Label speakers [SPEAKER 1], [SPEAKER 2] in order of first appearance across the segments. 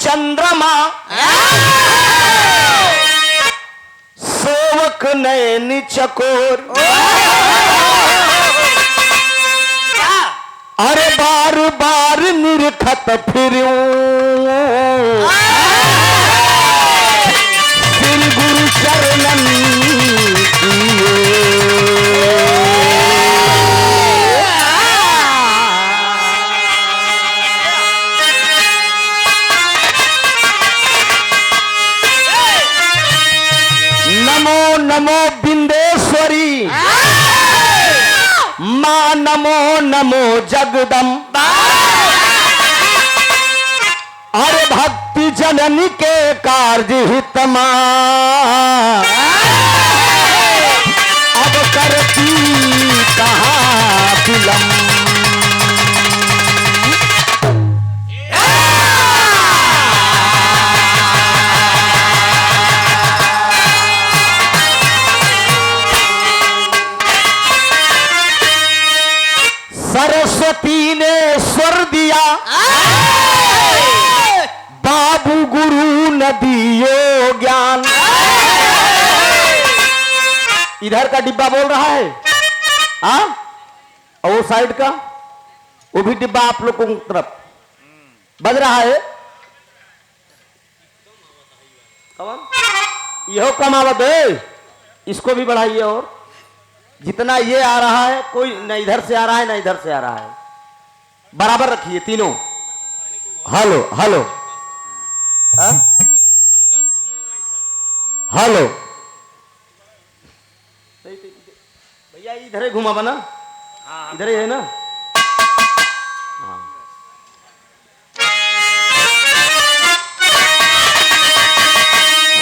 [SPEAKER 1] चंद्रमा सेवक नैन चकोर। अरे बार बार निरखत फिरूं फिर गुरु चरणन नमो नमो बिंदेश्वरी मां नमो नमो जगदम्बा। अरे भक्ति जननी के कार्य हितमा अब करती कहाँ विलंब। सरस्वती ने स्वर दिया बाबू गुरु न दियो ज्ञान। इधर का डिब्बा बोल रहा है और वो साइड का वो भी डिब्बा आप लोगों की तरफ बज रहा है। यह कम आवत है, इसको भी बढ़ाइए और जितना ये आ रहा है कोई न इधर से आ रहा है ना इधर से आ रहा है, बराबर रखिए तीनों। हेलो हेलो हेलो भैया इधर ही घुमा बना, इधर ही है ना।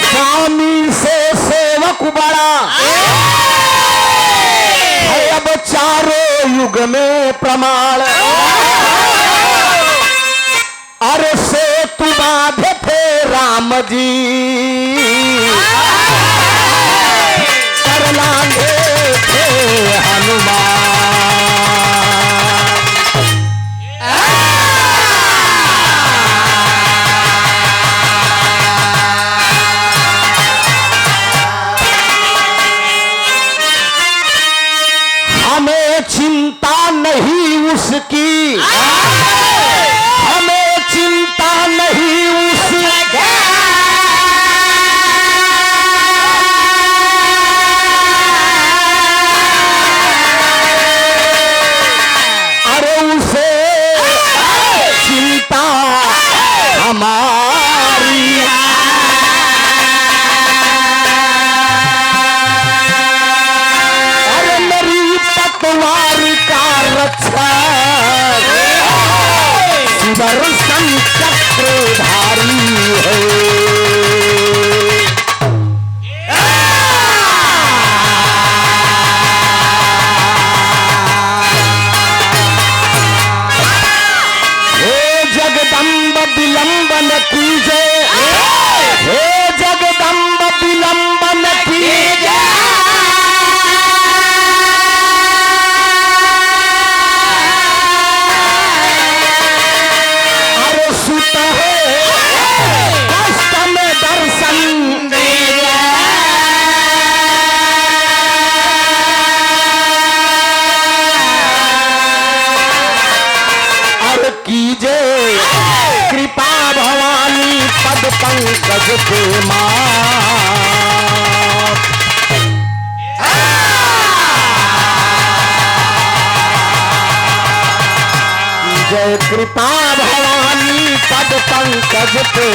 [SPEAKER 1] स्वामी से सेवक बड़ा अब चारों युग में प्रमाण। अरे से तू बाधे थे राम जी कर लांगे थे हनुमान। हमें चिंता नहीं उसकी, हमें चिंता नहीं उसकी। अरे उसे चिंता हमारी। सुदर्शन चक्रधारी है। हे जगदम्ब विलंब न कीजे, हे जगदम्ब विलंब न कीजे। कीजे कृपा भवानी पद पंकज पे जय कृपा भवानी पद पंकज पे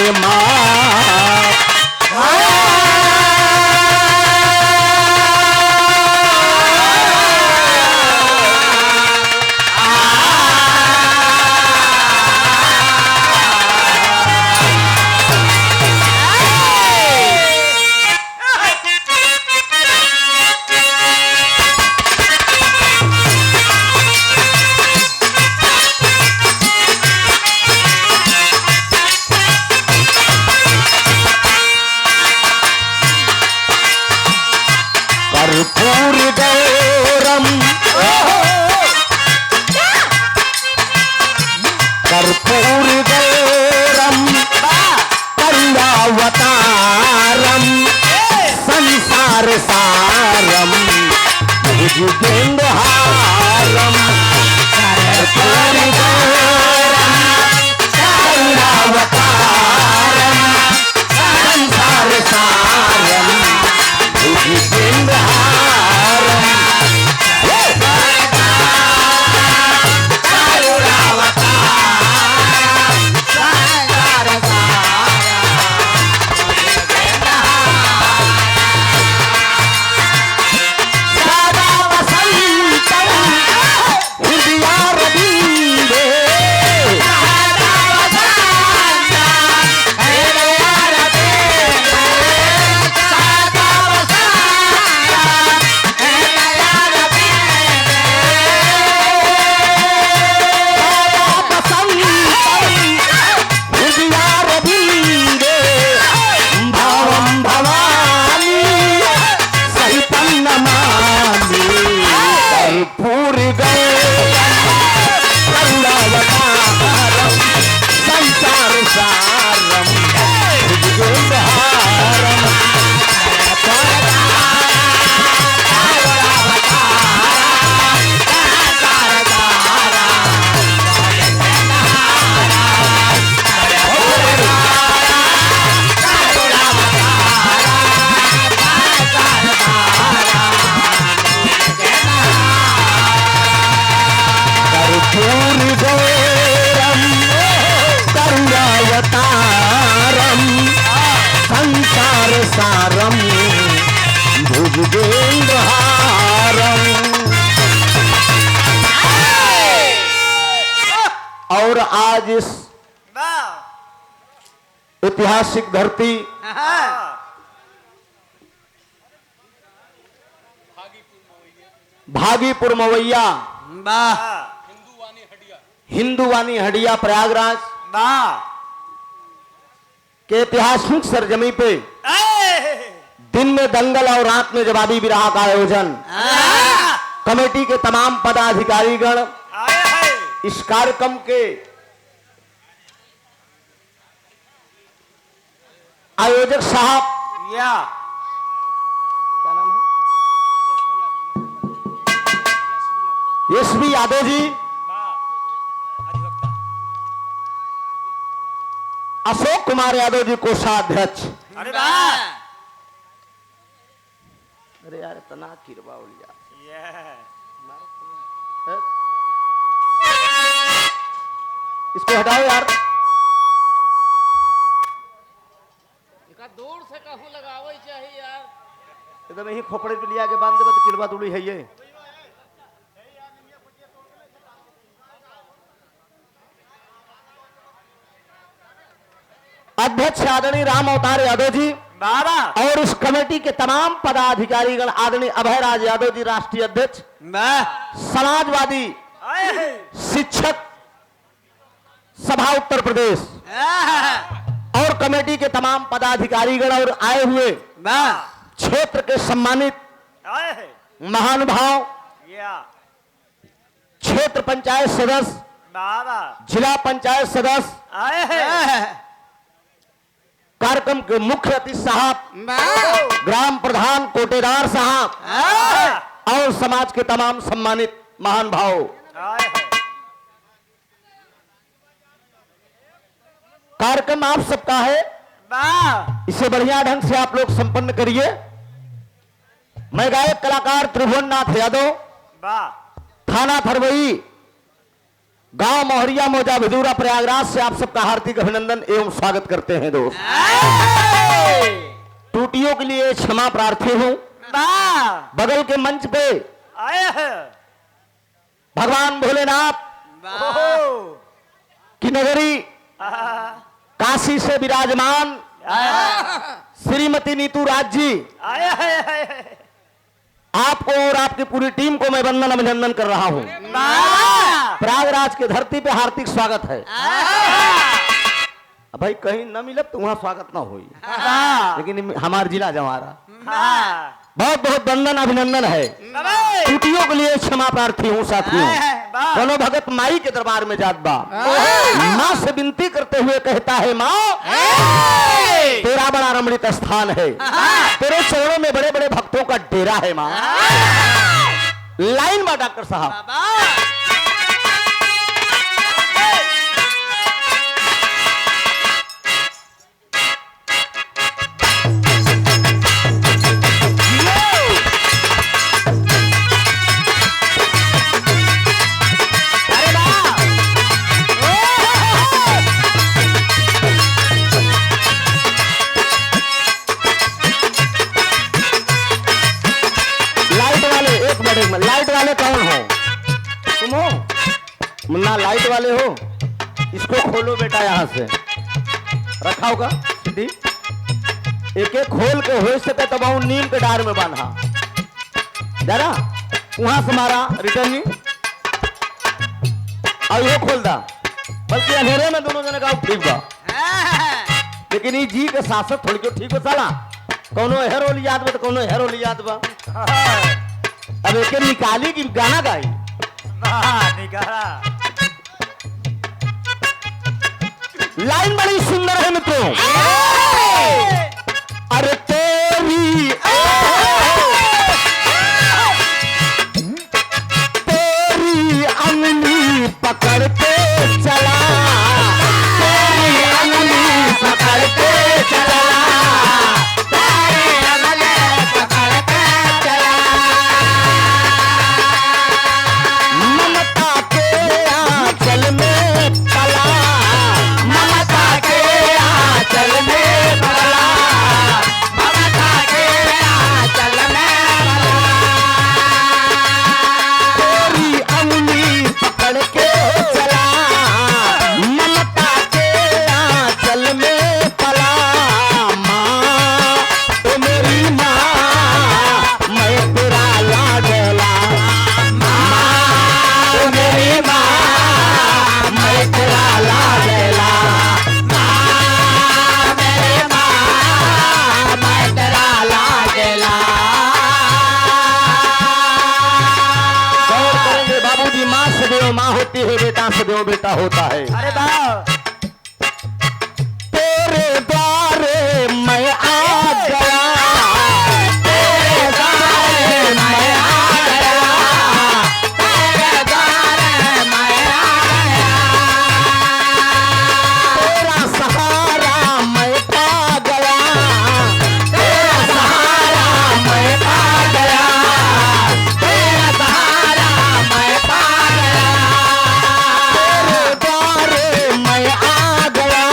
[SPEAKER 1] कर्पूर गौरम कर्पूर गौरम गौरम संसार सारम भुजगेन्द्रहारम कर्पूरी गौरम करुणावतारम संसार सारम भुजगेन्द्रहारम सारम भुजगेन्द्रहारम। और आज इस ऐतिहासिक धरती भागीपुर मवैया हिंदुवानी हडिया प्रयागराज के ऐतिहासिक सरजमी पे दिन में दंगल और रात में जवाबी विराह का आयोजन कमेटी के तमाम पदाधिकारीगण इस कार्यक्रम के आयोजक साहब क्या नाम है एसबी यादव जी, अशोक कुमार यादव जी कोषाध्यक्ष। अरे यार इतना किरवा उलिया इसको हटाओ यार,
[SPEAKER 2] दूर से कहूं लगावे चाहिए यार,
[SPEAKER 1] एकदम यही खोपड़े पे लिया के बांध देबे तो किरवा उड़ी है ये। अध्यक्ष आदरणीय राम अवतार यादव जी और इस कमेटी के तमाम पदाधिकारीगण आदरणीय अभय राज यादव जी राष्ट्रीय अध्यक्ष, समाजवादी शिक्षक सभा उत्तर प्रदेश और कमेटी के तमाम पदाधिकारीगण और आए हुए क्षेत्र के सम्मानित महानुभाव, क्षेत्र पंचायत सदस्य, जिला पंचायत सदस्य, कार्यक्रम के मुख्य अतिथि साहब, ग्राम प्रधान कोटेदार साहब और समाज के तमाम सम्मानित महान भाव, कार्यक्रम आप सबका है, इसे बढ़िया ढंग से आप लोग संपन्न करिए। मैं गायक कलाकार त्रिभुवन नाथ यादव, थाना थरवई, गांव मोहरिया मौजा भिदूरा प्रयागराज से आप सबका हार्दिक अभिनंदन एवं स्वागत करते हैं। दोस्त त्रुटियों के लिए क्षमा प्रार्थी हूं। बगल के मंच पे भगवान भोलेनाथ की नगरी काशी से विराजमान श्रीमती नीतू राज जी, आपको और आपकी पूरी टीम को मैं वंदन अभिनंदन कर रहा हूं। प्रयागराज के धरती पे हार्दिक स्वागत है। अब भाई कहीं न मिले तो वहां स्वागत ना हुई, लेकिन हमारा जिला जवारा बहुत बहुत वंदन अभिनंदन है। त्रुटियों के लिए क्षमा प्रार्थी हूँ साथियों। दोनों भगत माई के दरबार में जात बा, माँ से विनती करते हुए कहता है, माँ तेरा बड़ा रमणीय स्थान है, तेरे चरणों में बड़े बड़े भक्तों का डेरा है माँ। लाइन बा डॉक्टर साहब। लाइट वाले कौन हो? तुम हो? मुन्ना लाइट वाले हो? इसको खोलो बेटा, यहां से रखा होगा सीधी, एक एक खोल के हो सके तब नीम के डार में बांधा जरा, वहां से मारा रिटर्न और ये खोल दा, बल्कि अंधेरे में दोनों जने का ठीक बा, लेकिन ये जी के सासत थोड़ी क्यों ठीक हो साला, कोनो हेरो याद बा तो कोनो हेरो याद बा। अब एक निकाली की गाना गाई निकाला। लाइन बड़ी सुंदर है मित्रों। अरे तेरी तेरी अंगली पकड़ के चला, तेरी अंगली पकड़ के चला, सदैव बेटा होता है। अरे तेरे द्वारे मैं आ गया, तेरे द्वारे मैं आ गया, तेरे द्वारे मैं आ गया, तेरा सहारा मैं पा गया, तेरा सहारा मैं पा गया, तेरा सहारा मैं पा गया, मैं आ गया,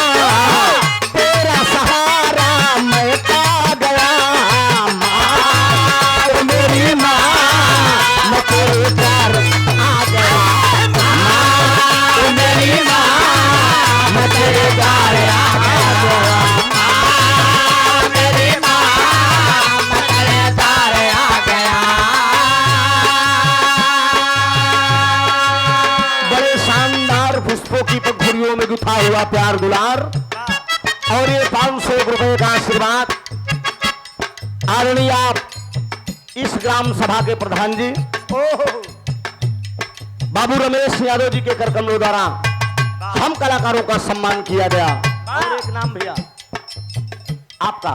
[SPEAKER 1] तेरा सहारा मैं पा गया, माँ मेरी माँ मैं तेरे द्वार आ गया, माँ मेरी माँ मैं तेरे द्वार आ गया, माँ मेरी माँ मैं तेरे द्वार आ गया। बड़े शानदार पुष्पों की पगड़ियों में गुथा हुआ प्यार दुलार और ये 500 रुपए का आशीर्वाद आदरणीय आप इस ग्राम सभा के प्रधान जी बाबू रमेश यादव जी के कर कमलों द्वारा हम कलाकारों का सम्मान किया गया। और एक नाम भैया आपका,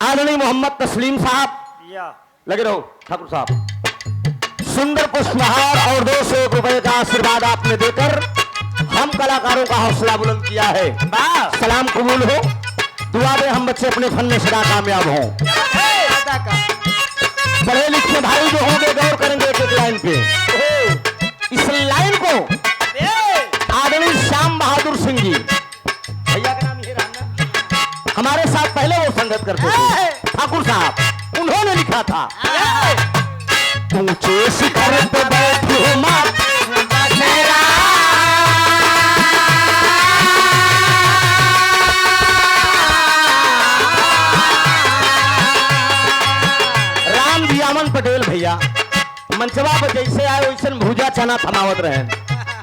[SPEAKER 1] आदरणीय मोहम्मद तस्लीम साहब, लगे रहो ठाकुर साहब, सुंदर पुष्पहार और 200 रुपए का आशीर्वाद आपने देकर हम कलाकारों का हौसला बुलंद किया है। सलाम कबूल हो, दुआ दे हम बच्चे अपने फन में सदा कामयाब हों। पढ़े लिखे भाई जो होंगे गौर करेंगे एक एक लाइन पे। इस लाइन को आदरणीय श्याम बहादुर सिंह जी, भैया का नाम ये रहा, हमारे साथ पहले वो संगत करते थे, ठाकुर साहब, उन्होंने लिखा था, ऊंचे शिखर पे बैठी हूँ माँ मेरा, राम दियामन पटेल भैया मंचवा पर जैसे आए वैसे भूजा चना थमावत रहे,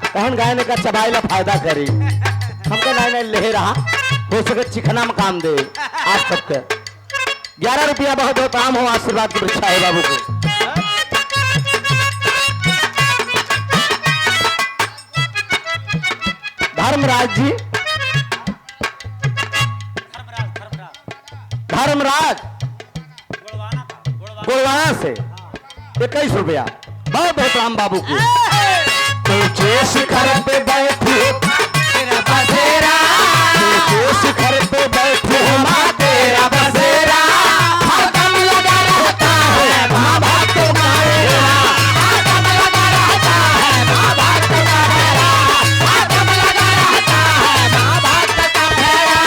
[SPEAKER 1] कहन गायने का चबाइला फायदा करी, हमका नहीं ले रहा हो सके चिकना में काम दे आज तक 11 रुपया बहुत बहुत आम हो, आशीर्वाद की वृक्षा है बाबू को। धर्मराज जी, धर्मराज गुड़वाना से 21 रुपया बहुत बहुत आम बाबू को। ऊंचे शिखर पे बैठी तेरा बसेरा, ऊंचे शिखर पे बैठी माँ तेरा बसेरा, हरदम लगा रहता है बाबा तुम्हारा, हरदम लगा रहता है बाबा तुम्हारा, हरदम लगा रहता है बाबा तुम्हारा।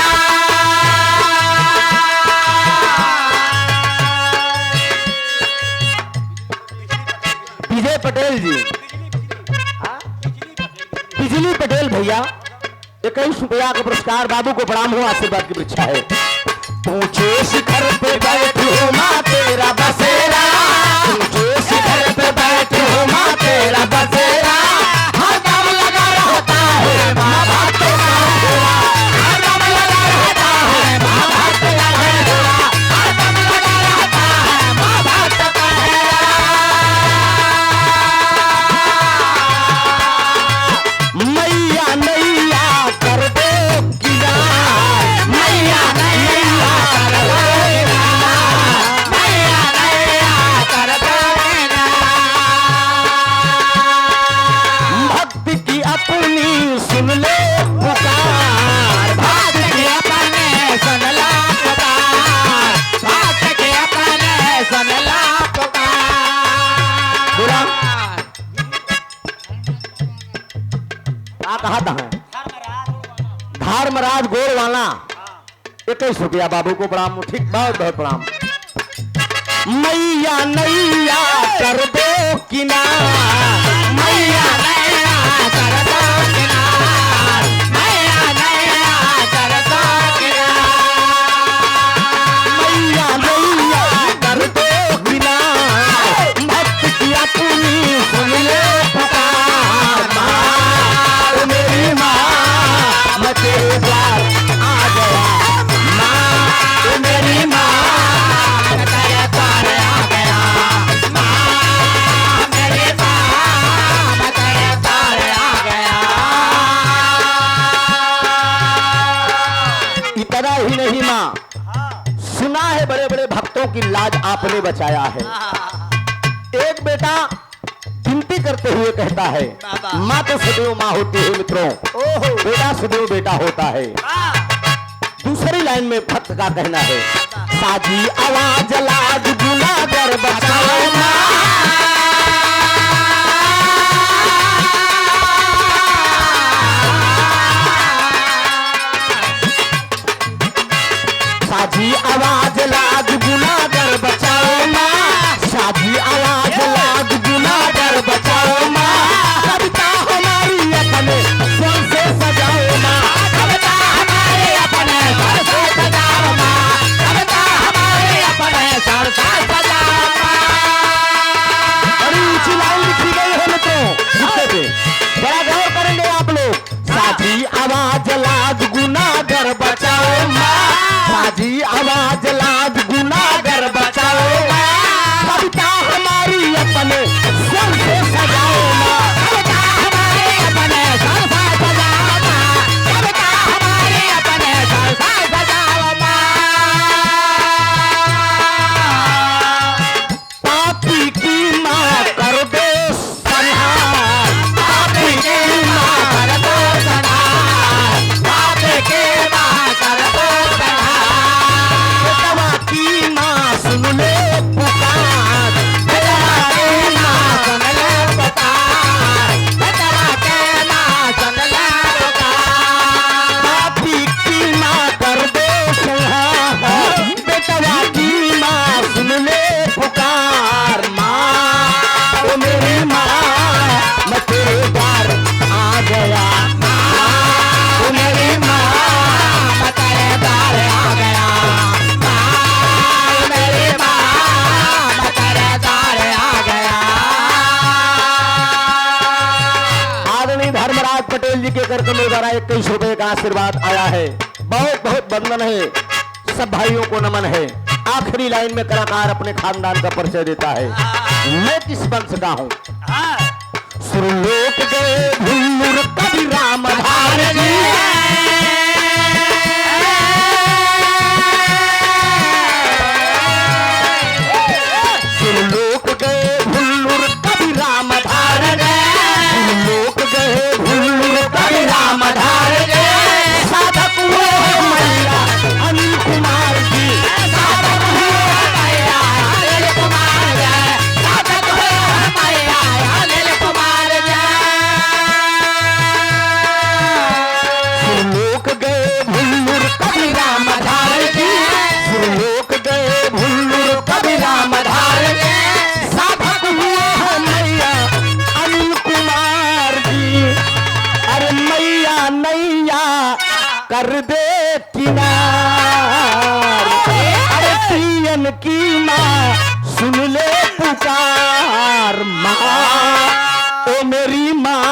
[SPEAKER 1] विजय पटेल जी, बिजली पटेल भैया 21 रुपया का पुरस्कार बाबू को प्रणाम हो, आशीर्वाद की वृक्षा है। ऊंचे शिखर पे बैठी हो माँ तेरा बसेरा, ऊंचे शिखर पे बैठी हो माँ तेरा बसेरा, हरदम लगा रहता है बाबा तुम्हारा, हरदम लगा रहता है बाबा तुम्हारा, हरदम लगा रहता है बाबा तुम्हारा। मैया नैया कर दो किनार, मैया नैया कर दो किनार, मैया नैया कर दो किनार। भक्त की अपनी सुन ले पुकार, भक्त की अपने सुन ला पुकार, भक्त की अपने सुन ला पुकार। बोला कहा था धर्मराज गोरवाना 21 रुपया बाबू को प्रणाम, ठीक बहुत बहुत प्रणाम। मैया नैया कर दो किनार, मैया नैया कर दो किनार, मैया नैया कर दो किनार, मैया नैया कर दो किनार, भक्त की अपनी सुन ले पुकार, माँ मेरी माँ मैं तेरे द्वार आ गया, माँ मेरी माँ मैं तेरे द्वार आ गया, माँ मेरी माँ मैं तेरे द्वार आ गया। इतना ही नहीं माँ, सुना है बड़े बड़े भक्तों की लाज आपने बचाया है। एक बेटा विनती करते हुए कहता है माँ तो सदैव माँ होती है मित्रों, बेटा सदैव बेटा होता है। दूसरी लाइन में भक्त का कहना है साजी आवाज लाज गुनाहगार बचाओ साजी आवाज लाज गुनाहगार बचाओ माँ, साजी आवाज लाज गुनाहगार बचाओ माँ, कविता हमारी अपने स्वर से सजाओ माँ, कविता हमारे अपने स्वर से सजाओ माँ, कविता हमारे अपने स्वर से सजाओ माँ। बड़ी ऊंची लाइन लिखी गई है मित्रों, हिस्से पे बड़ा गौर करेंगे आप लोग। साजी आवाज लाज गुनाहगार बचाओ माँ, साजी आवाज लाज गुनाहगार 21 रुपए का आशीर्वाद आया है। बहुत बहुत वंदन है, सब भाइयों को नमन है। आखिरी लाइन में कलाकार अपने खानदान का परिचय देता है। मैं किस वंश का हूँ? सुरलोक गए भुल्लुर कवि रामधार जी, सुरलोक गए भुल्लुर कवि रामधार जी, सुरलोक गए भुल्लुर कवि रामधार जी। साधक हुए मैया अनिल कुमार जी, साधक हुए मैया अनिल कुमार जी, साधक हुए मैया अनिल कुमार जी। सुरलोक गए भुल्लुर कवि रामधार जी, सुरलोक गए भुल्लुर कवि रामधार जी। साधक हुए मैया अनिल कुमार जी। अरे मैया नैया कर दे किनार, अरे पियन की माँ सुन ले पुकार। माँ ओ मेरी माँ,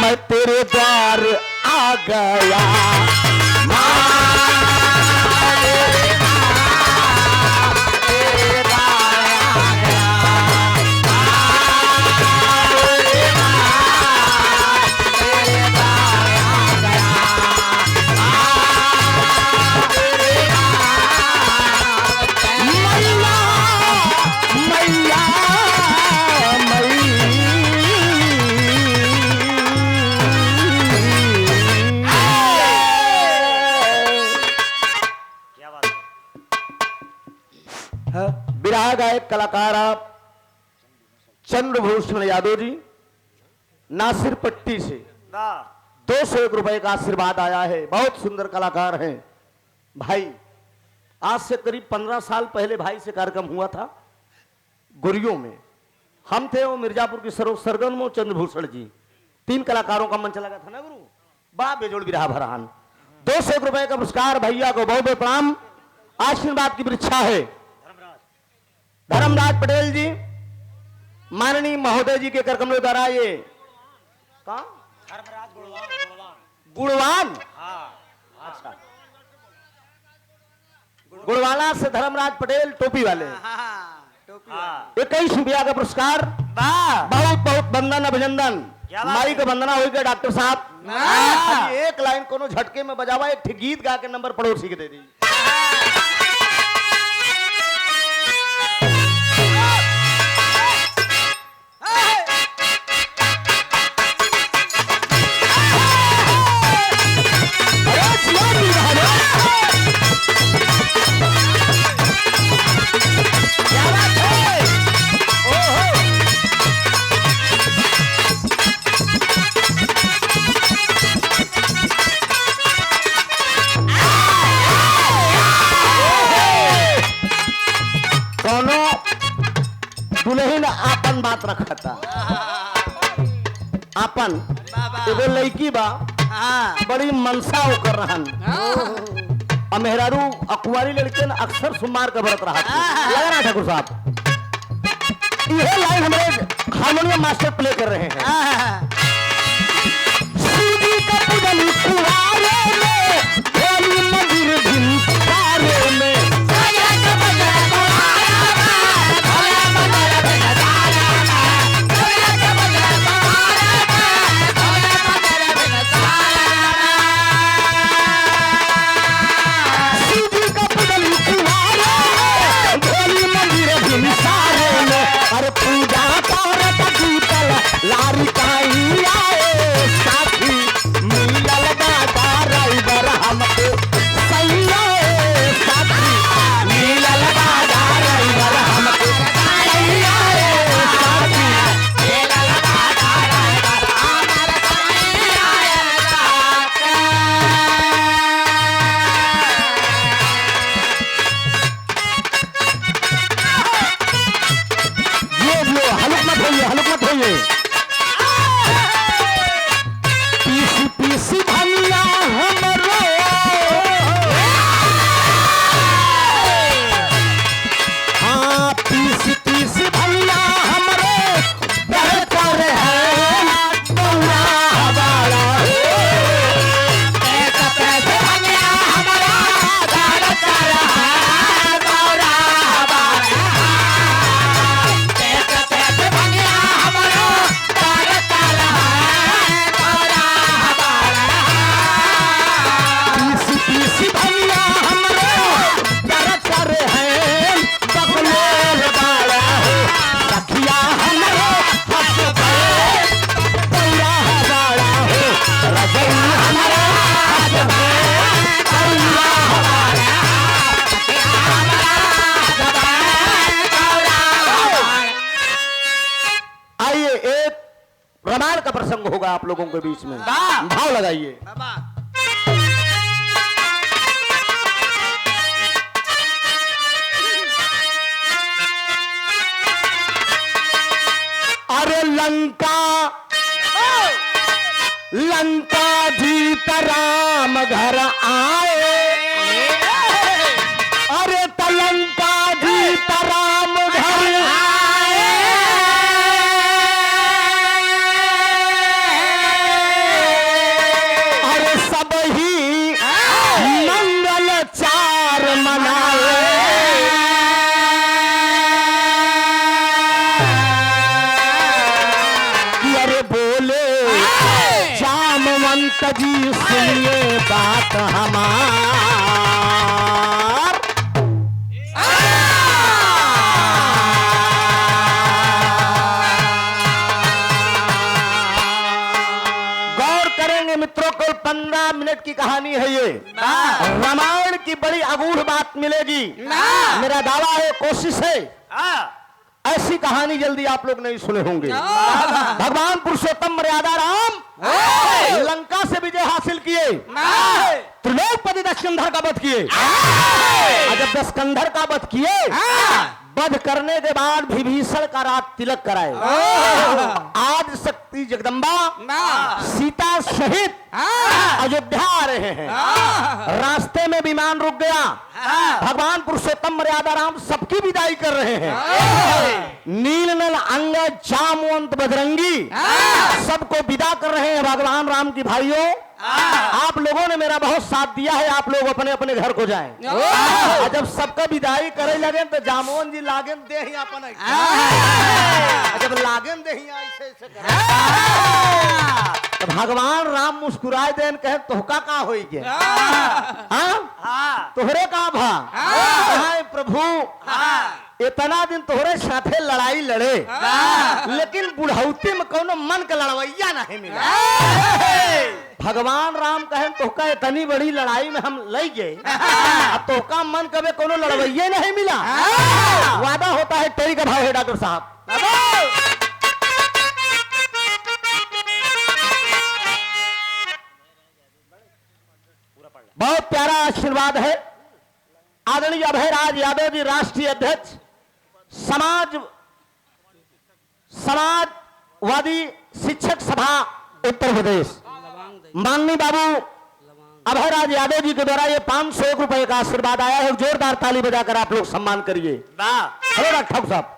[SPEAKER 1] मैं तेरे द्वार आ गया। माँ मेरी माँ, तेरे द्वार आ गया। माँ मेरी माँ, तेरे द्वार आ गया। माँ मेरी माँ, मैया विराह गायक कलाकार आप चंद्रभूषण यादव जी नासिर पट्टी से 201 रुपए का आशीर्वाद आया है। बहुत सुंदर कलाकार हैं भाई। आज से करीब 15 साल पहले भाई से कार्यक्रम हुआ था गुरियों में। हम थे वो मिर्जापुर की सरगम चंद्रभूषण जी, 3 कलाकारों का मंच लगा था ना गुरु। बड़ा बेजोड़ विराह भरान। 201 रुपए का पुरस्कार भैया को बहुत बहुत प्रणाम। आशीर्वाद की परीक्षा है धर्मराज पटेल जी माननीय महोदय जी के कार्यक्रम द्वारा। ये कहाँ? गुणवान। अच्छा, गुणवाला से धर्मराज पटेल टोपी वाले 21 रुपया का पुरस्कार। बहुत बहुत वंदन अभिनंदन। माई का वंदना हो गया डॉक्टर साहब। एक लाइन कोनो झटके में बजावा, एक गीत गा के नंबर पड़ोसी के दे दी। दुल्हन आपन बात रखा था। आपन एगो लड़की बा बड़ी मनसा होकर रहन। मेहरारू अकुआरी लड़के अक्सर सुमार का व्रत रहा लग रहा ठाकुर साहब। यह लाइन हमारे हारमोनियम मास्टर प्ले कर रहे हैं। सीधी का पूजन कुआरे में, भोली मंदिर भिनसारे में। पूजा लारी काई आए साथी मिलल होगा आप लोगों के बीच में।
[SPEAKER 3] वाह।
[SPEAKER 1] भाव लगाइए। अरे लंका जीत राम घर आए, अरे लंका जीत राम घर आए, अरे सब ही मंगल चार मनाए, अरे बोले जामवंत जी सुनिए बात हमार, गौर करेंगे मित्रों को 15 मिनट की कहानी है ये। रामायण की बड़ी अगूढ़ बात मिलेगी। मेरा दावा है, कोशिश है, ऐसी कहानी जल्दी आप लोग नहीं सुने होंगे। भगवान पुरुषोत्तम मर्यादा राम लंका से विजय हासिल किए, त्रिलोकपति दशकंधर का वध किए, और जब दशकंधर का वध किए, वध करने के बाद विभीषण का रात तिलक कराए। आज शक्ति जगदम्बा सीता सहित अयोध्या आ रहे हैं। रास्ते में विमान रुक गया, भगवान पुरुषोत्तम मर्यादा राम सबकी विदाई कर रहे हैं। नील नल अंग जामवंत बजरंगी सबको विदा कर रहे हैं। भगवान राम की भाइयों, आप लोगों ने मेरा बहुत साथ दिया है, आप लोग अपने अपने घर को जाएं। और जब सबका विदाई करे लगे तो जामोहन जी लागन दे ही अपन, जब लागन दे ही ऐसे ऐसे तो भगवान राम मुस्कुराए देन कहे तोहका का होई गे, तोहरे का भा प्रभु, इतना दिन तोहरे साथे लड़ाई लड़े, लेकिन बुढ़ौती में कोनो मन का लड़वैया नहीं मिला। भगवान राम कहे तोहका इतनी बड़ी लड़ाई में हम लई गए, अब तोहका मन कभी कोनो लड़वैया नहीं मिला। वादा होता है तेरी का भाव है डॉक्टर साहब। बहुत प्यारा आशीर्वाद है। आदरणीय अभयराज यादव जी राष्ट्रीय अध्यक्ष समाजवादी शिक्षक सभा उत्तर प्रदेश, माननीय बाबू अभयराज यादव जी के द्वारा ये 501 रुपए का आशीर्वाद आया है। जोरदार ताली बजाकर आप लोग सम्मान करिए। हेलो डॉक्टर ठाकुर साहब।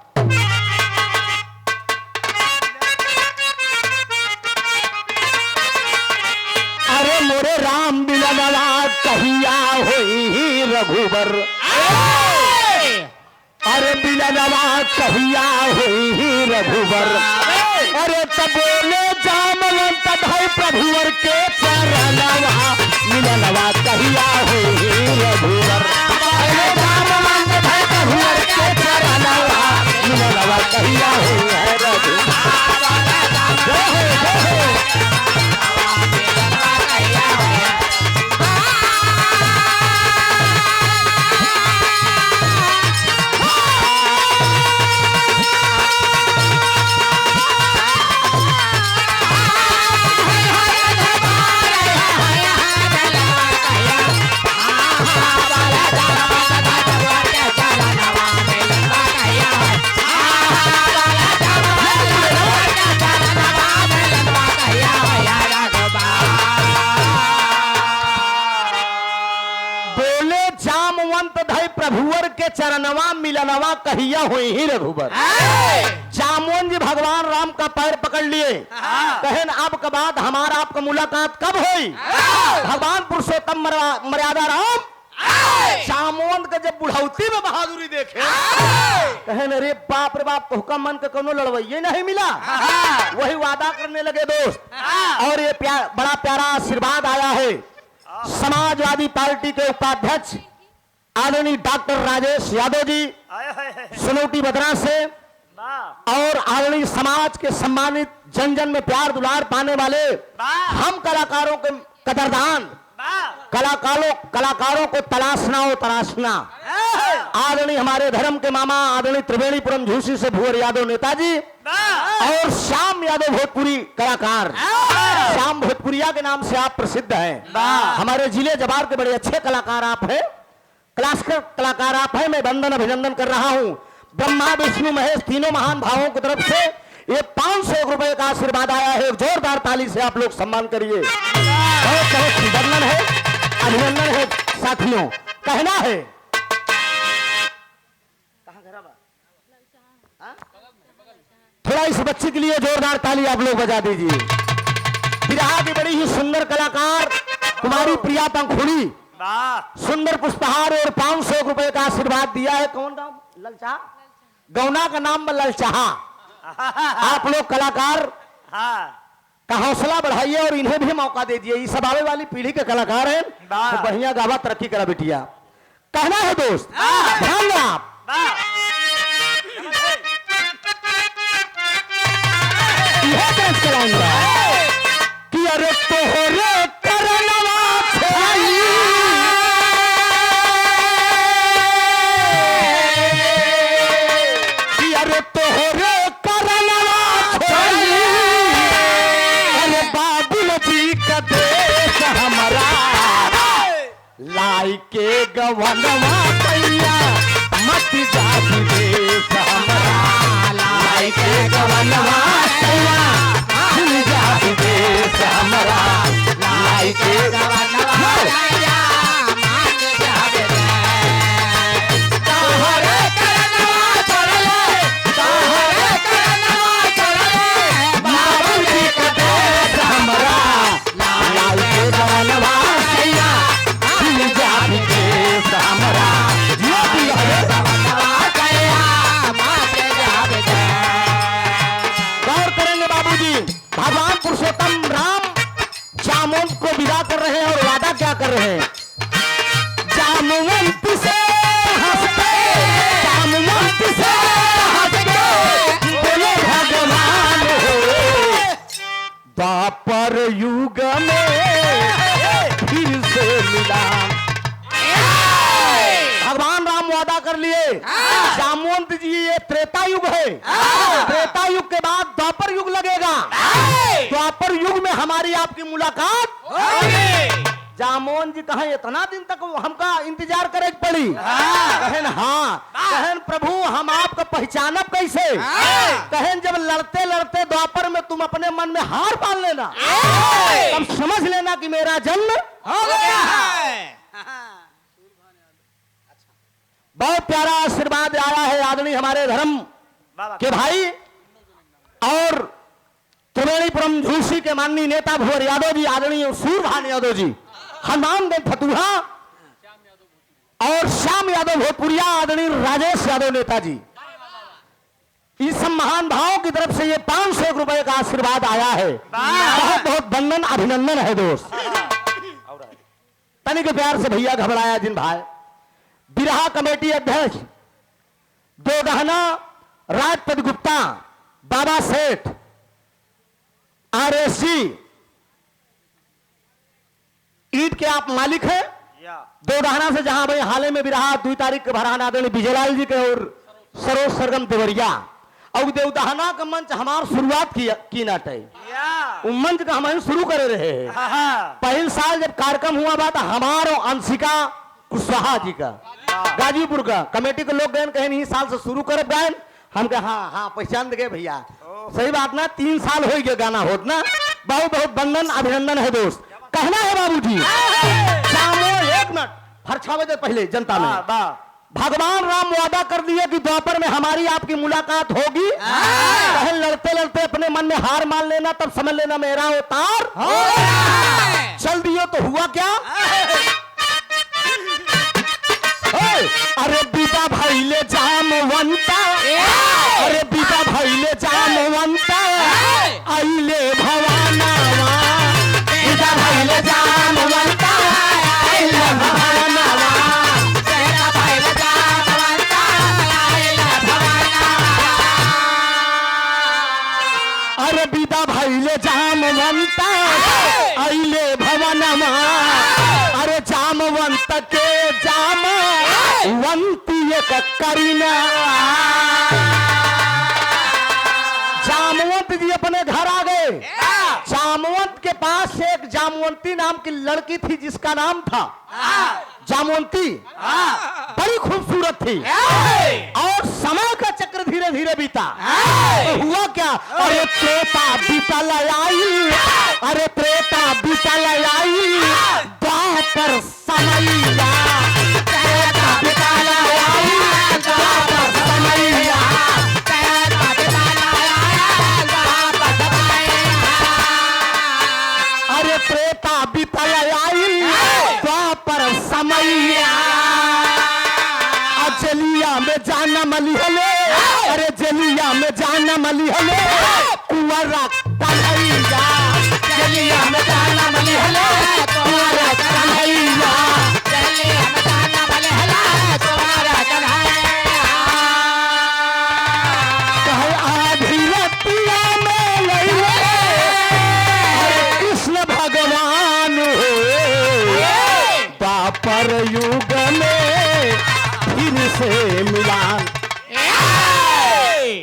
[SPEAKER 1] अरे मोरे राम मिलनवा कहिया होई रघुबर, अरे मिलनवा कहिया होई रघुबर, अरे तब बोले जामवंत भाई प्रभुवर के चरणवा मिलनवा कहिया होई रघुबर, अरे जामवंत भाई प्रभुवर के चरणवा मिलनवा कहिया होई रघुबर। प्रभुवर के चरणवा मिलनवा कहिया हुई ही रघुबर। जामुन जी भगवान राम का पैर पकड़ लिए, कहन अब के बाद हमारा आपका मुलाकात कब हुई। भगवान पुरुषोत्तम मर्यादा राम जामुन के जब बुढ़ौती में बहादुरी देखे, कहन अरे बाप रे बाप, तोहका मन के कोनो लड़वैया नहीं मिला। वही वादा करने लगे दोस्त, और ये बड़ा प्यारा आशीर्वाद आया है समाजवादी पार्टी के उपाध्यक्ष आदरणीय डॉक्टर राजेश यादव जी सुनौटी बदरा से, और आदरणीय समाज के सम्मानित जन जन में प्यार दुलार पाने वाले हम कलाकारों के कदरदान कलाकारों को तराशना आदरणीय हमारे धर्म के मामा आदरणीय त्रिवेणीपुरम झूसी से भुवर यादव नेताजी और श्याम यादव भोजपुरी कलाकार श्याम भोजपुरिया के नाम से आप प्रसिद्ध हैं। हमारे जिले जवार के बड़े अच्छे कलाकार आप हैं, क्लासिकल कलाकार आप हैं। मैं वंदन अभिनंदन कर रहा हूं ब्रह्मा विष्णु महेश तीनों महान भावों की तरफ से ये 500 रुपए का आशीर्वाद आया है। एक जोरदार ताली से आप लोग सम्मान करिए। बहुत बहुत वंदन है, अभिनंदन है साथियों। कहना है थोड़ा इस बच्चे के लिए जोरदार ताली आप लोग बजा दीजिए। बिरहा की बड़ी ही सुंदर कलाकार कुमारी प्रिया पंखुड़ी सुंदर पुष्पहार और 500 रुपए का आशीर्वाद दिया है। कौन गाँव? ललचाहा। गौना का नाम ललचाहा। आप लोग कलाकार का हौसला बढ़ाइए और इन्हें भी मौका दे दिए। सब आने वाली पीढ़ी के कलाकार हैं, तो बढ़िया गावा तरक्की करा बिटिया। कहना है दोस्त, ध्यान दो आप। यह डांस चलाऊंगा कि अरे तोहरे करनवा छाई, कि अरे तोहरे करनवा छाई, अरे बाबुल जी का देश हमारा लाई के गवनवा कैया मत जा देश हमारा, लाई के गवनवा कैया मत जा देश हमारा, लाई के गवनवा कैया मत जा तोहरे करनवा चढ़ले, तोहरे करनवा चढ़ले, बाबुल जी का देश हमारा लाई के गवनवा कैया मत जा देश हमारा, गौर करेंगे बाबूजी। भगवान पुरुषोत्तम राम जामवंत को विदा कर रहे हैं और वादा क्या कर रहे हैं? जामवंत से हंसते, जामवंत से हंसते बोले भगवान हो, द्वापर युग में फिर से मिला। भगवान राम वादा कर लिए। जामवंत जी ये त्रेता युग है, त्रेता युग के बाद द्वापर युग लगेगा, द्वापर युग में हमारी आपकी मुलाकात होगी। जामवंत जी कहें इतना दिन तक हमका इंतजार करे पड़ी? कहें हाँ। कहें प्रभु हम आपका पहचानब कैसे? कहें जब लड़ते लड़ते द्वापर में तुम अपने मन में हार मान लेना, तब समझ लेना कि मेरा जन्म हो गया है। बहुत प्यारा आशीर्वाद आया है आदरणीय हमारे धर्म के भाई और त्रिवेणीपुरम झूसी के माननीय नेता भुवर यादव जी, आदरणीय सूरभान यादव जी, हनुमान देव फतुहा और श्याम यादव भोजपुरिया, आदरणीय राजेश यादव नेताजी। इस सब महान भावों की तरफ से ये 500 रुपए का आशीर्वाद आया है। बहुत बहुत वंदन अभिनंदन है दोस्त। तनिक प्यार से भैया घबराया जिन भाई। बिरहा कमेटी अध्यक्ष दो गहना राजपद गुप्ता, बाबा सेठ, RSG ईट के आप मालिक हैं। दो गहना से जहां भाई हाल में बिरहा 2 तारीख के भरान आदरणीय विजयलाल जी के और सरोज सरगम देवरिया और देवदहना का मंच हमार शुरुआत की नाटे मंच का हम शुरू करे रहे हैं। पहले साल जब कार्यक्रम हुआ बात हमारो अंशिका कुशवाहा जी का गाजीपुर का कमेटी के लोग गए कहे नहीं साल से शुरू कर गए। हम कहे हाँ हाँ पहचान दे भैया, सही बात ना, 3 साल हो गया गाना होत ना। बहुत बहुत वंदन अभिनंदन है दोस्त। कहना है बाबूजी, एक मिनट फरछा बजे पहले जनता में भगवान राम वादा कर दिए कि द्वापर में हमारी आपकी मुलाकात होगी। कहे लड़ते लड़ते अपने मन में हार मान लेना, तब समझ लेना मेरा अवतार चल दियो। तो हुआ क्या? अरे बीता भाई ले जामवंता, अरे बीता भाई ले जामवंता, आइले भवानावा, बीता भाई ले जामवंता, आइले भवानावा, तेरा भाई ले जामवंता, आइले भवानावा। अरे बीता भाई ले जामवंता, आइले भवानावा, अरे जामवंत के जामवंती करीना। जामवंत जी अपने घर आ गए। जामवंत के पास एक जामवंती नाम की लड़की थी जिसका नाम था जामवंती। बड़ी खूबसूरत थी और समय का चक्र धीरे धीरे बीता। तो हुआ क्या, अरे त्रेता बीतल आई, अरे त्रेता बीतल आई, द्वापर समैया, त्रेता बीतल आई, द्वापर समैया, त्रेता बीतल आई, द्वापर समैया। अरे त्रेता बीतल आई, द्वापर समैया, जलिया में जाना मलिहले, अरे जलिया में जाना मलिहले, कुंवरा कन्हैया, जलिया में जाना मलिहले, कुंवरा कन्हैया, जलिया में जाना मलिहले, कुंवरा कन्हैया। कहे आधी रतिया में लइले, अरे कृष्ण भगवान हो, द्वापर युग में फिर से मिलान।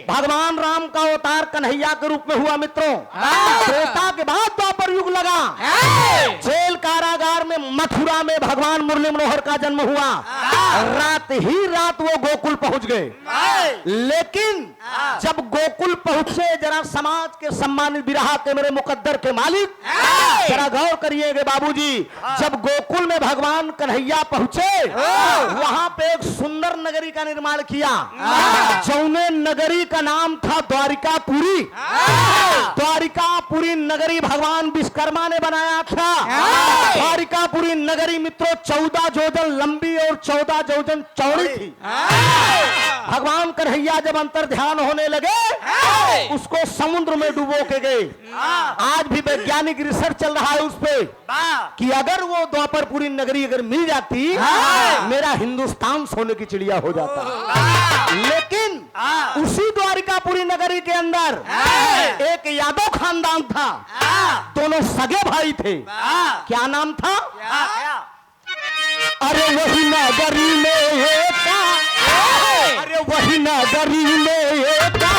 [SPEAKER 1] भगवान राम का अवतार कन्हैया के रूप में हुआ मित्रों। त्रेता के बाद द्वापर युग लगा। जेल कारागार में मथुरा में भगवान मुरली मनोहर का जन्म हुआ। रात ही रात वो गोकुल पहुंच गए। लेकिन जब गोकुल पहुंचे, जरा समाज के सम्मानित बिरहा के मेरे मुकद्दर के मालिक, जरा गौर करिएगा बाबूजी। जब गोकुल में भगवान कन्हैया पहुंचे, वहां पे एक सुंदर नगरी का निर्माण किया। जौने नगरी का नाम था द्वारिकापुरी। द्वारिकापुरी नगरी भगवान विश्वकर्मा ने बनाया था। द्वारिकापुरी नगरी मित्रों 14 जोजन लंबी और 14 जोजन चौड़ी थी। भगवान कन्हैया जब अंतर ध्यान होने लगे, उसको समुद्र में डुबो के गए। आज भी वैज्ञानिक रिसर्च चल रहा है उस पे कि अगर वो द्वापरपुरी नगरी अगर मिल जाती, मेरा हिंदुस्तान सोने की चिड़िया हो जाता। लेकिन उसी द्वारिकापुरी नगरी के अंदर एक यादव खानदान था। दोनों सगे भाई थे। क्या नाम था? अरे वही नगरी में एका, अरे वही नगरी में एका,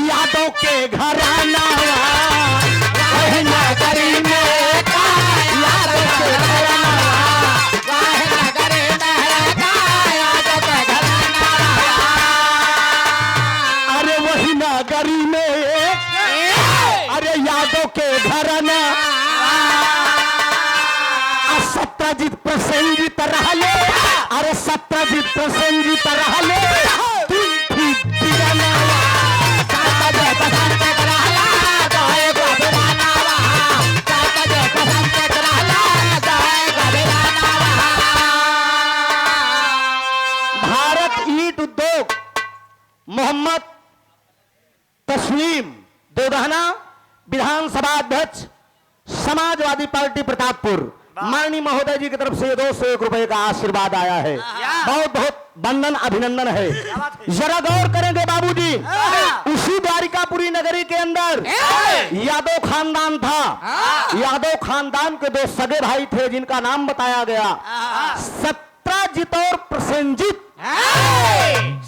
[SPEAKER 1] यादव के घराना, वही नगरी में एका, यादव के घराना, वही नगरी में एका, यादव के घराना। अरे वही नगरी में एक, अरे यादव के घराना, सत्यजीत प्रसेंजित रहले, अरे सत्यजीत प्रसेंजित रहले, भारत ईंट उद्योग मोहम्मद तस्लीम दोदहना, विधानसभा अध्यक्ष, समाजवादी पार्टी प्रतापपुर, माननीय महोदय जी की तरफ से 201 रुपए का आशीर्वाद आया है। बहुत बहुत वंदन अभिनंदन है। जरा गौर करेंगे बाबूजी, उसी द्वारिकापुरी नगरी के अंदर यादव खानदान था। यादव खानदान के 2 सगे भाई थे जिनका नाम बताया गया सत्यजीत और प्रसेंजित।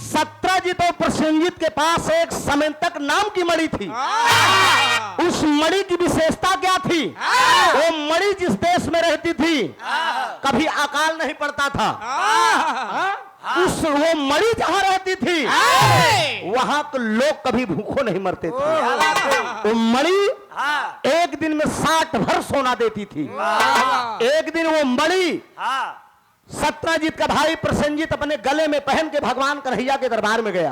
[SPEAKER 1] सत्यजीत और प्रसेंजित के पास एक समंतक नाम की मणि थी। उस मणि की विशेषता क्या थी? वो मणि जिस देश में रहती थी कभी अकाल नहीं पड़ता था। उस वो मणि जहां रहती थी वहां के लोग कभी भूखों नहीं मरते थे। वो मणि एक दिन में 60 भर सोना देती थी। एक दिन वो मणि सत्यजीत का भाई प्रसेंजित अपने गले में पहन के भगवान कन्हैया के दरबार में गया,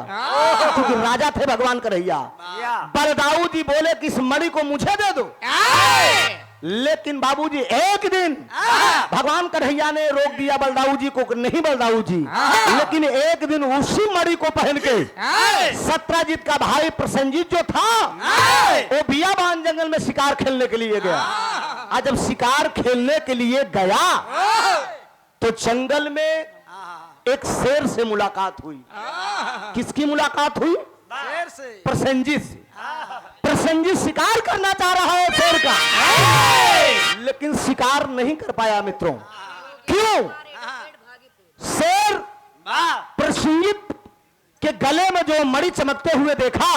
[SPEAKER 1] क्योंकि राजा थे भगवान कन्हैया। बलदाऊ जी बोले कि इस मणि को मुझे दे दो। लेकिन बाबूजी एक दिन भगवान कन्हैया ने रोक दिया बलदाऊ जी को, नहीं बलदाऊ जी। लेकिन एक दिन उसी मणि को पहन के सत्यजीत का भाई प्रसेंजित जो था वो बियाबान जंगल में शिकार खेलने के लिए गया। आज जब शिकार खेलने के लिए गया तो जंगल में एक शेर से मुलाकात हुई। किसकी मुलाकात हुई? शेर से। प्रसेंजित से। प्रसेंजित शिकार करना चाह रहा है शेर का, लेकिन शिकार नहीं कर पाया मित्रों। क्यों? शेर प्रसेंजित के उसके गले में जो मणि चमकते हुए देखा,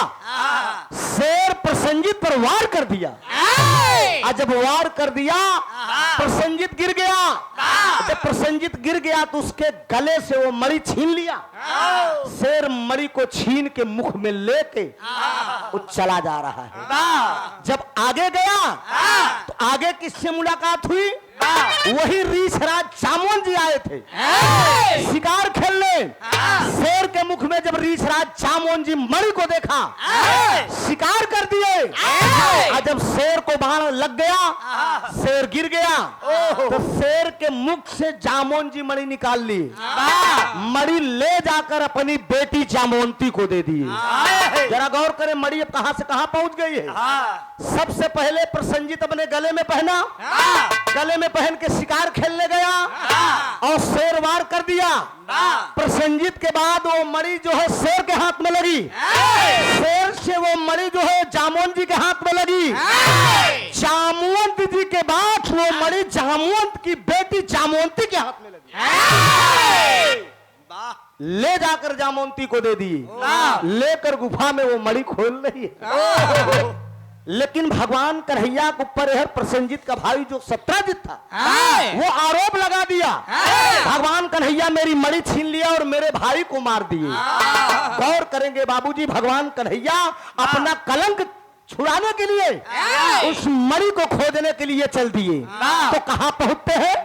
[SPEAKER 1] शेर प्रसंजित पर वार कर दिया। और जब वार कर दिया, प्रसंजित गिर गया। जब प्रसंजित गिर गया तो उसके गले से वो मणि छीन लिया। शेर मणि को छीन के मुख में लेके वो चला जा रहा है। जब आगे गया तो आगे किससे मुलाकात हुई? वही रीछराज जामवंत जी आए थे शिकार खेलने। शेर के मुख में जब रीछराज जामवंत जी मणि को देखा, शिकार कर दिए। और जब शेर को बाण लग गया, शेर गिर गया, तो शेर के मुख से जामवंत जी मणि निकाल ली। मणि ले जाकर अपनी बेटी जामवंती को दे दिए। जरा गौर करें, मणि अब कहां से कहां पहुंच गई है। सबसे पहले प्रसंजित अपने गले में पहना, गले में पहन के शिकार खेलने गया और शेर वार कर दिया। प्रसंजित के बाद वो मणि जो है शेर के हाथ में लगी। शेर से वो मणि जो है जामवंत जी के हाथ में लगी। जामवंत जी के बाद वो मणि जामवंत की बेटी जामवंती के हाथ में लगी। ले जाकर जामवंती को दे दी। लेकर गुफा में वो मणि खोल रही है। लेकिन भगवान कन्हैया के ऊपर यह प्रसंजित का भाई जो सत्राजित था, वो आरोप लगा दिया, भगवान कन्हैया मेरी मणि छीन लिया और मेरे भाई को मार दिए। गौर करेंगे बाबूजी, भगवान कन्हैया अपना कलंक छुड़ाने के लिए उस मणि को खोजने के लिए चल दिए। तो कहां पहुंचते हैं?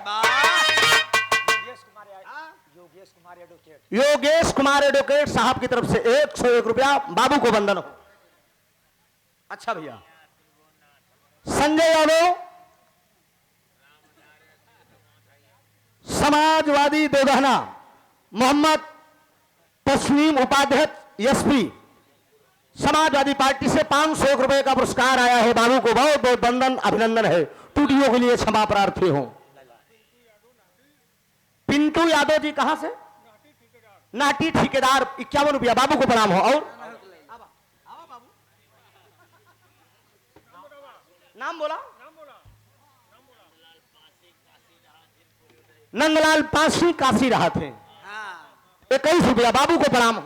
[SPEAKER 1] योगेश कुमार एडवोकेट साहब की तरफ से 101 रुपया बाबू को वंदन हो। अच्छा भैया, संजय यादव समाजवादी देवगहना, मोहम्मद तस्नीम उपाध्यक्ष एसपी समाजवादी पार्टी से 501 रुपए का पुरस्कार आया है। बाबू को बहुत बहुत वंदन, अभिनंदन है। त्रुटियों के लिए क्षमा प्रार्थी हूं। पिंटू यादव जी कहां से? नाटी ठेकेदार 51 रुपया बाबू को प्रणाम हो। और नाम बोला? नंदलाल पासी काशी रहा थे 21 रुपया बाबू को प्रणाम हो।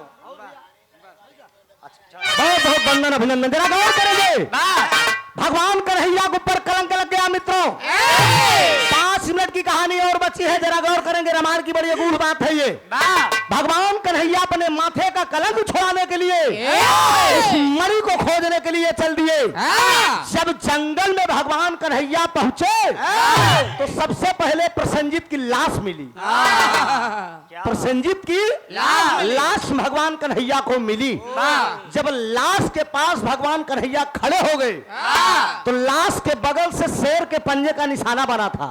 [SPEAKER 1] बहुत बहुत वंदन, अभिनंदन। जरा गौर करेंगे, भगवान कन्हैया के ऊपर कलंक लग गया मित्रों। 5 मिनट की कहानी और बची है, जरा गौर करेंगे। रामायण की बड़ी अगूढ़ बात है ये। भगवान कन्हैया अपने माथे का कलंक छुड़ाने के लिए इस मणि को खोजने के लिए चल दिए। जब जंगल में भगवान कन्हैया पहुंचे तो सबसे पहले प्रसंजित की लाश मिली। प्रसंजित की लाश भगवान कन्हैया को मिली। जब लाश के पास भगवान कन्हैया खड़े हो गए तो लाश के बगल से शेर के पंजे का निशाना बना था।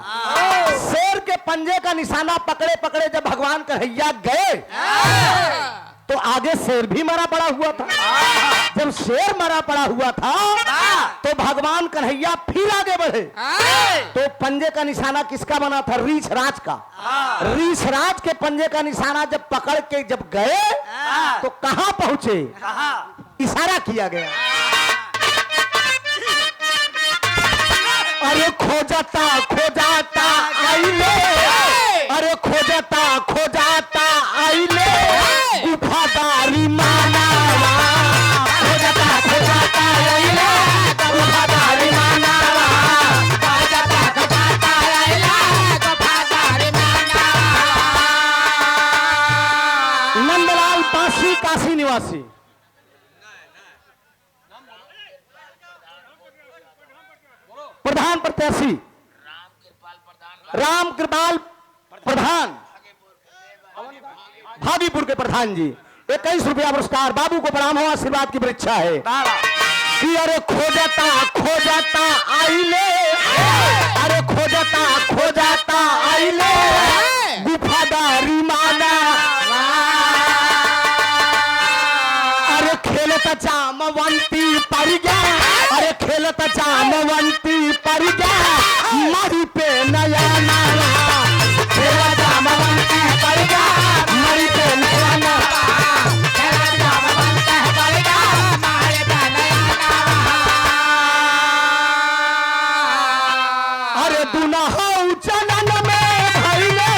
[SPEAKER 1] शेर के पंजे का निशाना पकड़े पकड़े जब भगवान कन्हैया गए तो आगे शेर भी मरा पड़ा हुआ था। जब शेर मरा पड़ा हुआ था तो भगवान कन्हैया फिर आगे बढ़े तो पंजे का निशाना किसका बना था? रीछराज का। रीछराज के पंजे का निशाना जब पकड़ के जब गए तो कहां पहुंचे? इशारा किया गया, अरे खोजता खोजता आइले, अरे खोजता खोजता आइले गुफादारी माना। खोजता खोजता आइले गुफादारी माना। खोजता खोजता आइले गुफादारी माना। नंदलाल पासी काशी निवासी। प्रधान प्रत्याशी राम कृपाल प्रधान, भागीपुर के प्रधान जी 21 रुपया पुरस्कार बाबू को प्रणाम हो। आशीर्वाद की परीक्षा है कि अरे खोजता खोजता आइले, अरे खोजता खोजता आइले गुफादारी माना। अरे खेलत जामवंती पड़ गया, अरे खेलत जामवंती पड़ गया मरी पे नया नारा। खेलत जामवंती पड़ गया मरी पे नया नारा। खेलत जामवंती पड़ गया मरी पे नया नारा। अरे दुनहु जनन में भइले,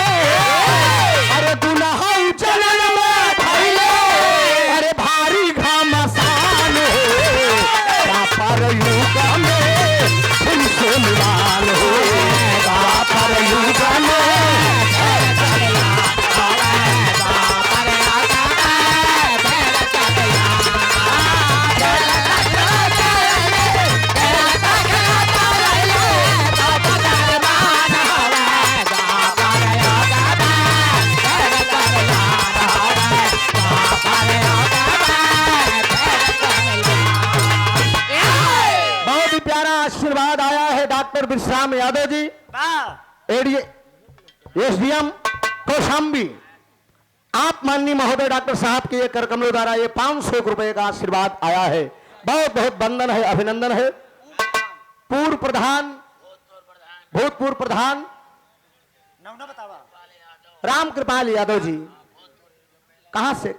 [SPEAKER 1] अरे दुनहु जनन में भइले, अरे विश्राम यादव जी, एसडीएम कौशाम्बी, आप माननीय महोदय डॉक्टर साहब के कर कमलों द्वारा ये 500 रुपए का आशीर्वाद आया है। बहुत बहुत वंदन है, अभिनंदन है। पूर्व प्रधान, भूतपूर्व प्रधान राम कृपाल यादव जी, कहां से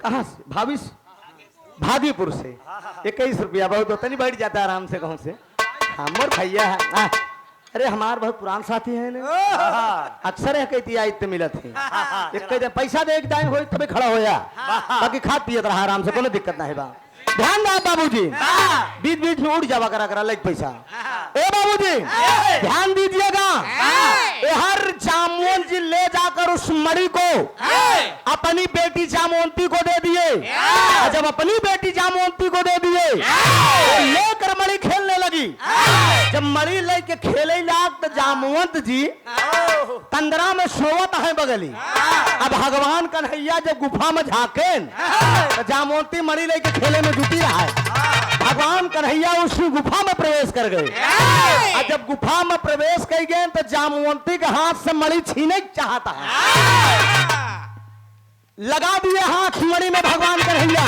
[SPEAKER 1] भागीपुर से 21 रुपया, बहुत होता नहीं, बैठ जाता आराम से। कहूं से हमर भैया है, अरे हमार बहुत पुरान साथी है ना, अक्सर है कहती आई तो मिलत है, एक पैसा दे दाएं हो तबे खड़ा होया, बाकी खा पियत रहा आराम से, कोनो दिक्कत नहीं बा। ध्यान दो बाबूजी, बीच बीच में उड़ जावा करा लाइक पैसा। ए बाबूजी ध्यान दीजिएगा, हर जामुन जी ले जाकर उस मणि को अपनी बेटी जामवंती को दे दिए। जब अपनी बेटी जामवंती को दे दिए तो लेकर मणि खेलने लगी। जब मणि लेके खेले लाग तो जामवंत जी तंद्रा में सोवत है बगली। अब भगवान कन्हैया जब गुफा में झाके तो जामवंती मणि लेके खेले में जुटी रहा है। भगवान कन्हैया उस गुफा में प्रवेश कर गए और जब गुफा में प्रवेश कर गए तो जामवंती के हाथ से मणि छीने चाहता है, लगा दिए हाथ मणि में भगवान कन्हैया।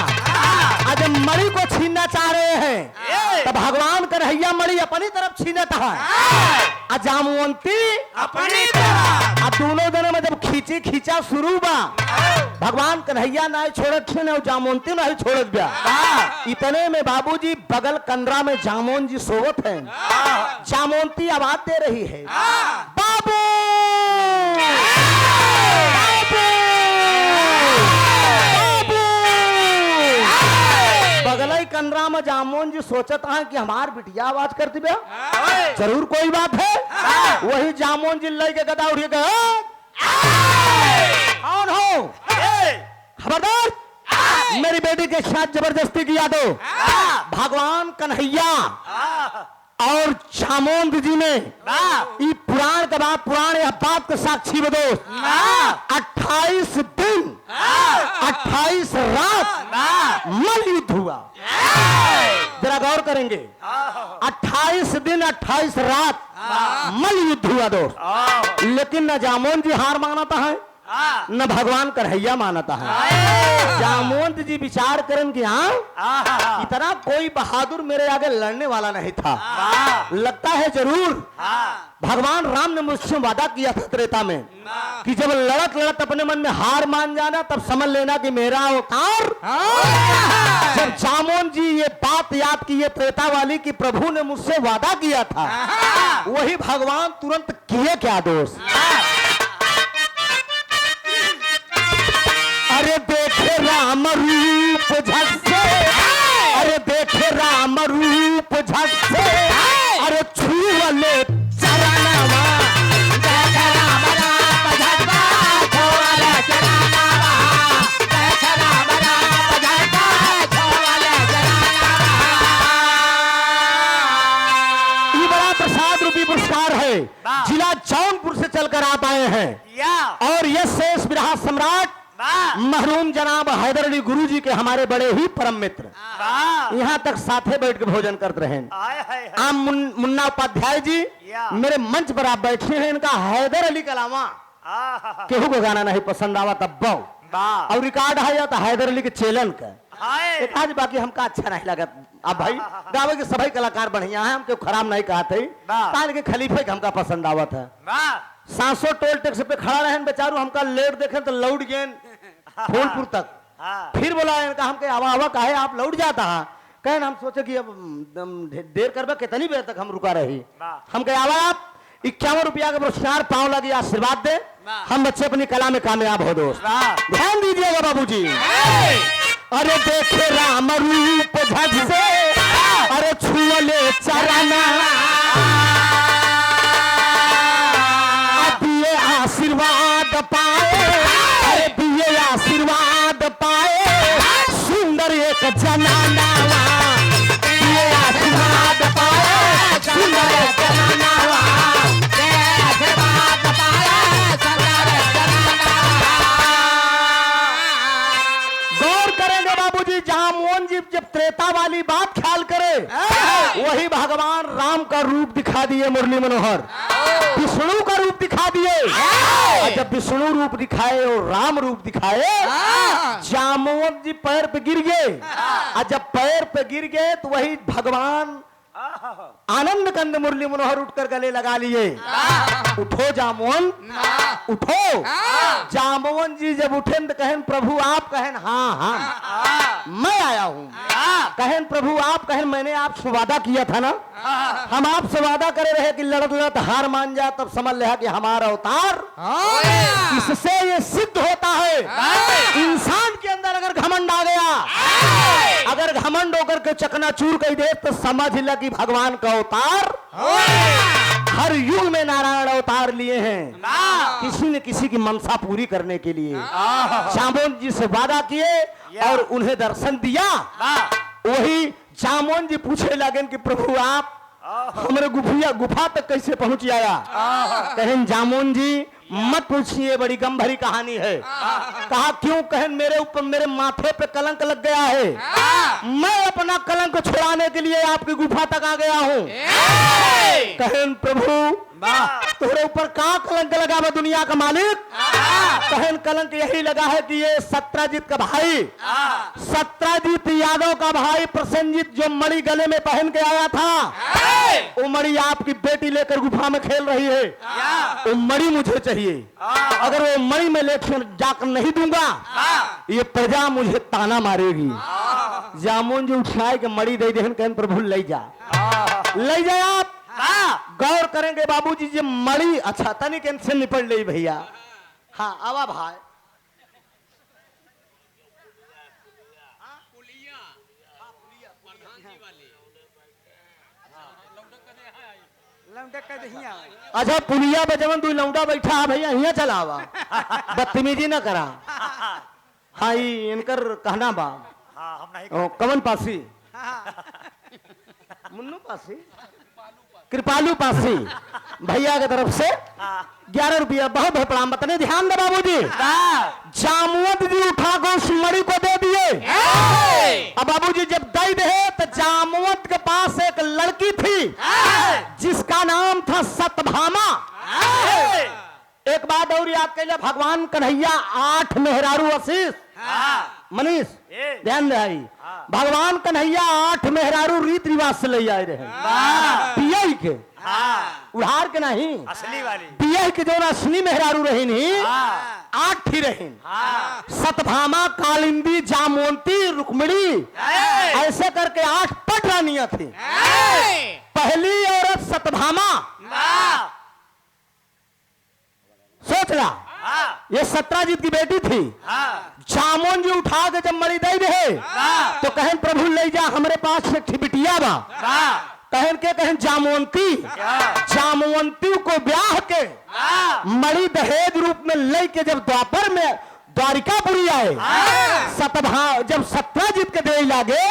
[SPEAKER 1] और जब मणि को छीनना चाह रहे हैं तो भगवान कन्हैया मणि अपनी तरफ छीनता है और जामवंती अपनी तरफ। अब दोनों दोनों में जब खींचा शुरू बा, भगवान कन्हैया ना छोड़त थे ना जामवंती ना छोड़त बा। इतने में बाबूजी बगल कंदरा में जामोन जी सोवत हैं। जामवंती आवाज दे रही है, बाबू बगल कंदरा में जामोन जी सोचत है कि हमार बिटिया आवाज करती बे, जरूर कोई बात है। वही जामोन जी लेके गदा उठे गए, कौन हो? खबरदार, मेरी बेटी के साथ जबरदस्ती किया तो भगवान कन्हैया और जामवंत जी ने ये पुराण के बाद पुराण या बात के साक्षी बदो 28 दिन 28 रात मल युद्ध हुआ। जरा गौर करेंगे, 28 दिन 28 रात मल युद्ध हुआ दोस्त। लेकिन न जामवंत जी हार मानता है न भगवान कन्हैया मानता है। जामवंत जी विचार करें कि हाँ इतना कोई बहादुर मेरे आगे लड़ने वाला नहीं था, लगता है जरूर भगवान राम ने मुझसे वादा किया था त्रेता में कि जब लड़त लड़त अपने मन में हार मान जाना तब समझ लेना कि मेरा अवतार। जब जामवंत जी ये बात याद की ये त्रेता वाली कि प्रभु ने मुझसे वादा किया था, वही भगवान तुरंत किए क्या दोस्त। अरे देखे राम रूप झट से, अरे देखे राम रूप झट से, अरे छुअले चरणवा, देखे राम रूप झट से, छुअले चरणवा, देखे राम रूप झट से, छुअले चरणवा। ये बड़ा प्रसाद रूपी पुरस्कार है, जिला जौनपुर से चलकर आप आए हैं। और यह शेष विराह सम्राट महरूम जनाब हैदर अली गुरु जी के हमारे बड़े ही परम मित्र यहाँ तक साथे बैठ के भोजन करते रहे। आप मुन्ना उपाध्याय जी मेरे मंच पर आप बैठे हैं, इनका हैदर अली के अलावा केहू को गाना नहीं पसंद आवा तब और रिकॉर्ड है या तो हैदर अली के चेलन का एक आज, बाकी हमका अच्छा नहीं लगा। अब भाई गावे के सभी कलाकार बढ़िया है, हम क्यों खराब नहीं कहते, कान के खलीफे के हमका पसंद आवत है। 700 टोल टैक्स पे खड़ा रहे बेचारू, हमका लेट देखे तो लौट गए फूलपुर तक। फिर बोला इनका हमके आवा आवा काहे आप लौट जाता है, कहन हम सोचे कि अब देर करबे कितनी देर तक हम रुका रही। हम कहे आवा आप 51 रुपया का पुरस्कार पाँव लगी आशीर्वाद दे, हम बच्चे अपनी कला में कामयाब हो दोस्त। ध्यान दीजिएगा बाबूजी। अरे देखे राम रूप झट से, अरे छुअले चरणवा, दिए आशीर्वाद पाए, अरे दिए आशीर्वाद पाए, सुंदर एक जनानावा, दिए आशीर्वाद पाए, सुंदर एक जनानावा, दिए आशीर्वाद पाए, सुंदर एक जनानावा। गौर करेंगे बाबूजी, जहां मोहन जी जब त्रेता वाली बात ख्याल करे, वही भगवान राम का रूप दिखा दिए मुरली मनोहर, विष्णु का रूप दिखा दिए। और जब विष्णु रूप दिखाए और राम रूप दिखाए, जामवंत जी पैर पे गिर गए। और जब पैर पे गिर गए तो वही भगवान आनंद कंद मुरली मनोहर उठकर गले लगा लिए। उठो जामवंत, उठो। जामवंत जी जब उठे तो कहें प्रभु आप, कहें हाँ हाँ मैं आया हूँ। कहें प्रभु आप, कहें मैंने आपसे वादा किया था ना, हम आपसे वादा करे रहे कि लड़त लड़त हार मान जा, तब समझ लिया कि हमारा अवतार। इससे ये सिद्ध होता है इंसान के अंदर अगर घमंड आ गया, अगर घमंड होकर के चकनाचूर कर दे, तो समझ ल कि भगवान का अवतार हर युग में नारायण अवतार लिए हैं, किसी न किसी की मनसा पूरी करने के लिए। जामवंत जी से वादा किए और उन्हें दर्शन दिया। वही जामवंत जी पूछे लगे कि प्रभु आप हमारे गुफा तक कैसे पहुंच आया। कहें जामवंत जी मत पूछिए, बड़ी गंभीर कहानी है। कहा क्यों? कहें मेरे ऊपर, मेरे माथे पे कलंक लग गया है, मैं अपना कलंक छुड़ाने के लिए आपकी गुफा तक आ गया हूँ। कहें प्रभु तुम्हारे ऊपर कहाँ कलंक लगा मैं दुनिया का मालिक? कहें कलंक यही लगा है कि ये सत्यजीत का भाई, सत्यजीत यादव का भाई प्रसन्नजीत जो मणि गले में पहन के आया था, वो मणि आपकी बेटी लेकर गुफा में खेल रही है, वो मणि मुझे चाहिए। अगर वो मणि में लेकर जाकर नहीं दूंगा, ये प्रजा मुझे ताना मारेगी। जामुन जी उठाए के मणि दे दे, कहें प्रभु ले जा, ले जाए आप। गौर करेंगे बाबूजी जी मणि, अच्छा तनिक इनसे निपट ले भैया। हाँ आवा भाई, अच्छा पुलिया पे जवन तू लौंडा बैठा है भैया, यहाँ चला आवा, बदतमीजी ना करा। हाँ इनकर कहना बा कमन पासी, मुन्नू पासी, कृपालू पासी भैया की तरफ से 11 रुपया, बहुत बहुत प्रणाम। बताने ध्यान दे बाबूजी। जामवंत जी उठा को उस मणि को दे दिए। अब बाबूजी जब दे दे तो जामवंत के पास एक लड़की थी जिसका नाम था सत्यभामा। एक बात और याद कर ले, भगवान कन्हैया 8 मेहरारू आशीष मनीष ध्यान दे, भगवान कन्हैया 8 मेहरारू रीत रिवाज से ले आए रहे, पिया के उधार के नहीं,
[SPEAKER 3] असली वाली
[SPEAKER 1] पिया के जो असली मेहरारू रही नहीं, 8 ही रही। सत्यभामा, कालिंदी, जामवंती, रुक्मिणी, ऐसे करके 8 पट रानियां थी। पहली औरत सत्यभामा, सोच ला ये सत्यजीत की बेटी थी। जामुन जी उठा के जब मणि दे रहे तो कहें प्रभु ले जा, हमारे पास एक बिटिया बा। कहें जामवंती, जामवंती को ब्याह के मणि दहेज रूप में लेके जब द्वापर में द्वारिकापुरी आए, जब सत्यजीत के दे लागे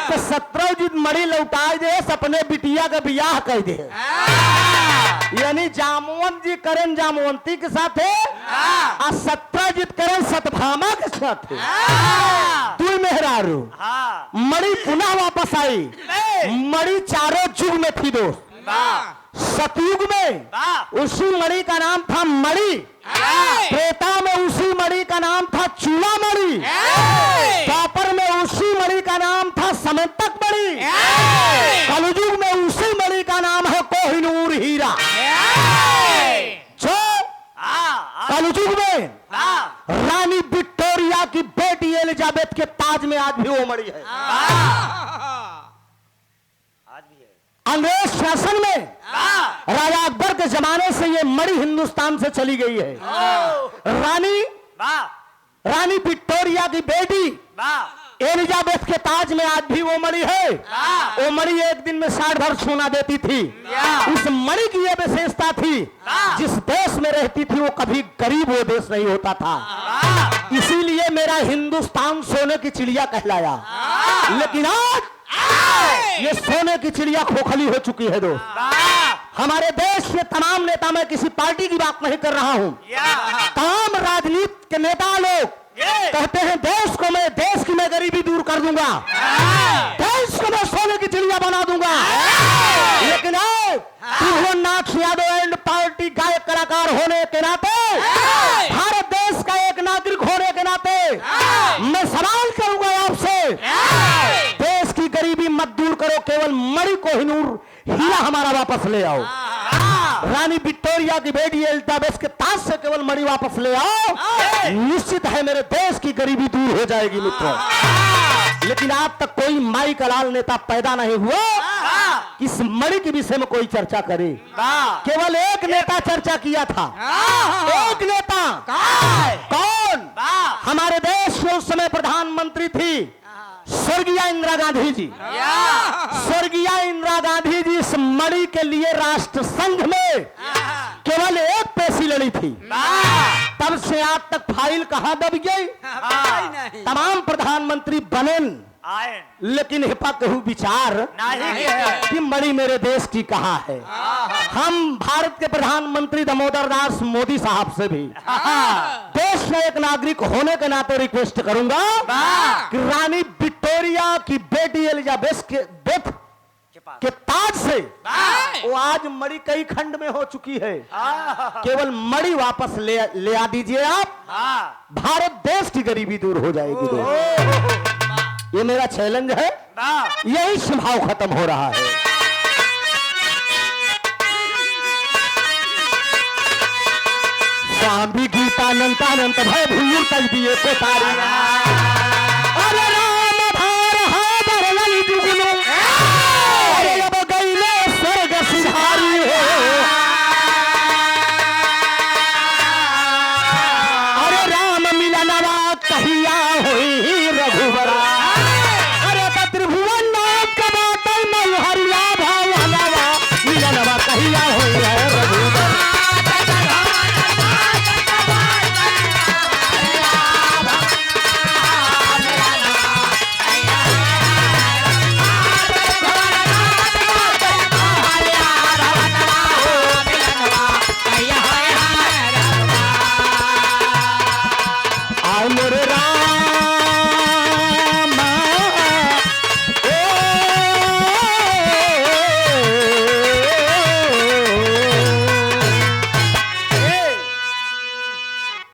[SPEAKER 1] तो सत्यजीत मणि लौटाए दे, अपने बिटिया का ब्याह कर दे। यानी जामवंत जी करें जामवंती के साथ और सत्यजीत करें सत्यभामा के साथ। तू मेहरारू मणि पुनः वापस आई। मणि चारों युग में थी दोस्त। सतयुग में उसी मणि का नाम था मणि, त्रेता में उसी मणि का नाम था चूड़ामणि, द्वापर में उसी मणि का नाम था समंतक मणि, कलयुग में उसी मणि का नाम है कोहिनूर हीरा। जो कलयुग में रानी विक्टोरिया की बेटी एलिजाबेथ के ताज में आज भी वो मणि है। अंग्रेज शासन में राजा अकबर के जमाने से ये मणि हिंदुस्तान से चली गई है। रानी विक्टोरिया की बेटी एलिजाबेथ के ताज में आज भी वो मणि है। वो मणि एक दिन में 60 भर सोना देती थी। उस मणि की यह विशेषता थी, जिस देश में रहती थी वो कभी गरीब वो देश नहीं होता था। इसीलिए मेरा हिंदुस्तान सोने की चिड़िया कहलाया। लेकिन आज ये सोने की चिड़िया खोखली हो चुकी है दोस्त। हमारे देश के तमाम नेता, मैं किसी पार्टी की बात नहीं कर रहा हूं, तमाम राजनीति के नेता लोग कहते हैं देश की मैं गरीबी दूर कर दूंगा, देश को मैं सोने की चिड़िया बना दूंगा। लेकिन तुम नाथ यादव एंड पार्टी गायक कलाकार होने के नाते, भारत देश का एक नागरिक होने के नाते मैं सवाल करूंगा आपसे, देश की गरीबी मत दूर करो, केवल मणि कोहिनूर हीरा हमारा वापस ले आओ। रानी विक्टोरिया की बेटी एलिजाबेथ के ताज से केवल मणि वापस ले आओ, निश्चित है मेरे देश की गरीबी दूर हो जाएगी मित्रों। लेकिन आज तक कोई माई का लाल नेता पैदा नहीं हुआ इस मणि के विषय में कोई चर्चा करे। केवल एक नेता चर्चा किया था, एक नेता। कौन? हमारे देश में उस समय प्रधानमंत्री थी स्वर्गीय इंदिरा गांधी जी। स्वर्गीय इंदिरा गांधी जी इस मणि के लिए राष्ट्र संघ में केवल एक पेशी लड़ी थी। तब से आज तक फाइल कहां दब गई? तमाम प्रधानमंत्री बने, लेकिन हिपा कहू विचार कि मणि मेरे देश की कहां है। हम भारत के प्रधानमंत्री दामोदर दास मोदी साहब से भी देश का एक नागरिक होने के नाते रिक्वेस्ट करूंगा कि रानी विक्टोरिया की बेटी एलिजाबेथ के ताज से वो आज मणि कई खंड में हो चुकी है, केवल मणि वापस ले आ दीजिए आप, भारत देश की गरीबी दूर हो जाएगी। ये मेरा चैलेंज है, यही संभाव खत्म हो रहा है। स्वामी गीतानंतानंत भय भूल तक दिए को तारी